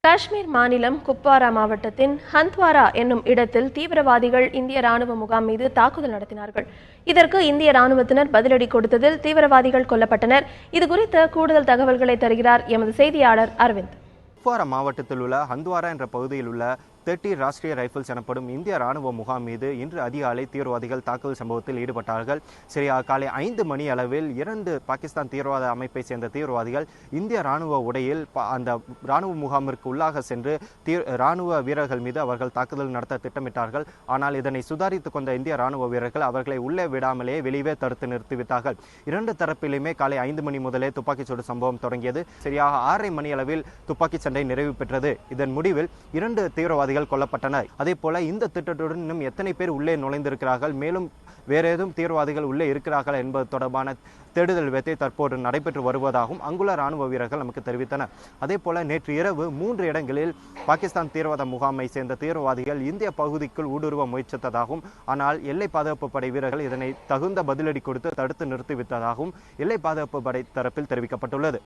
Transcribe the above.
காஷ்மீர் மாநிலம் குப்வாரா மாவட்டத்தின் ஹந்த்வாரா என்னும் இடத்தில் தீவிரவாதிகள் இந்திய ராணுவ முகாம் மீது தாக்குதல் நடத்தினார்கள். இதற்கு இந்திய ராணுவத்தினர் பதிலடி கொடுத்ததில் தீவிரவாதிகள் கொல்லப்பட்டனர். இதுகுறித்த கூடுதல் தகவல்களை தருகிறார் எமது செய்தியாளர் அரவிந்த். குப்வாரா மாவட்டத்தில் உள்ள ஹந்த்வாரா என்ற பகுதியில் உள்ள 30 ராஷ்டிரிய ரைபிள்ஸ் எனப்படும் இந்திய ராணுவ முகாம் மீது இன்று அதிகாலை தீவிரவாதிகள் தாக்குதல் சம்பவத்தில் ஈடுபட்டார்கள். சரியாக காலை 5 மணி அளவில் 2 பாகிஸ்தான் தீவிரவாத அமைப்பை சேர்ந்த தீவிரவாதிகள் இந்திய ராணுவ உடையில் அந்த ராணுவ முகாமிற்கு உள்ளாக சென்று ராணுவ வீரர்கள் மீது அவர்கள் தாக்குதல் நடத்த திட்டமிட்டார்கள். ஆனால் இதனை சுதாரித்துக் கொண்ட இந்திய ராணுவ வீரர்கள் அவர்களை உள்ளே விடாமலே வெளியே தடுத்து நிறுத்திவிட்டார்கள். 2 தரப்பிலுமே காலை 5 மணி முதலே துப்பாக்கிச்சூடு சம்பவம் தொடங்கியது. சரியாக 6:30 மணி அளவில் துப்பாக்கி சண்டை நிறைவு பெற்றது. இதன் முடிவில் 2 தீவிரவாதிகள் கொல்லப்பட்டனர். அதே போல இந்த திட்டத்துடன் இன்னும் எத்தனை பேர் உள்ளே நுழைந்திருக்கிறார்கள், மேலும் வேற ஏதும் தீவிரவாதிகள் உள்ளே இருக்கிறார்கள் என்பது தொடர்பான தேடுதல் வேட்டை தற்போது நடைபெற்று வருவதாகவும் அங்குள்ள ராணுவ வீரர்கள் நமக்கு தெரிவித்தனர். அதே போல நேற்று இரவு 3 இடங்களில் பாகிஸ்தான் தீவிரவாத முகாமை சேர்ந்த தீவிரவாதிகள் இந்திய பகுதிக்குள் ஊடுருவ முயற்சித்ததாகவும், ஆனால் எல்லை பாதுகாப்பு படை வீரர்கள் இதனை தகுந்த பதிலடி கொடுத்து தடுத்து நிறுத்திவிட்டதாகவும் எல்லை பாதுகாப்பு படை தரப்பில் தெரிவிக்கப்பட்டுள்ளது.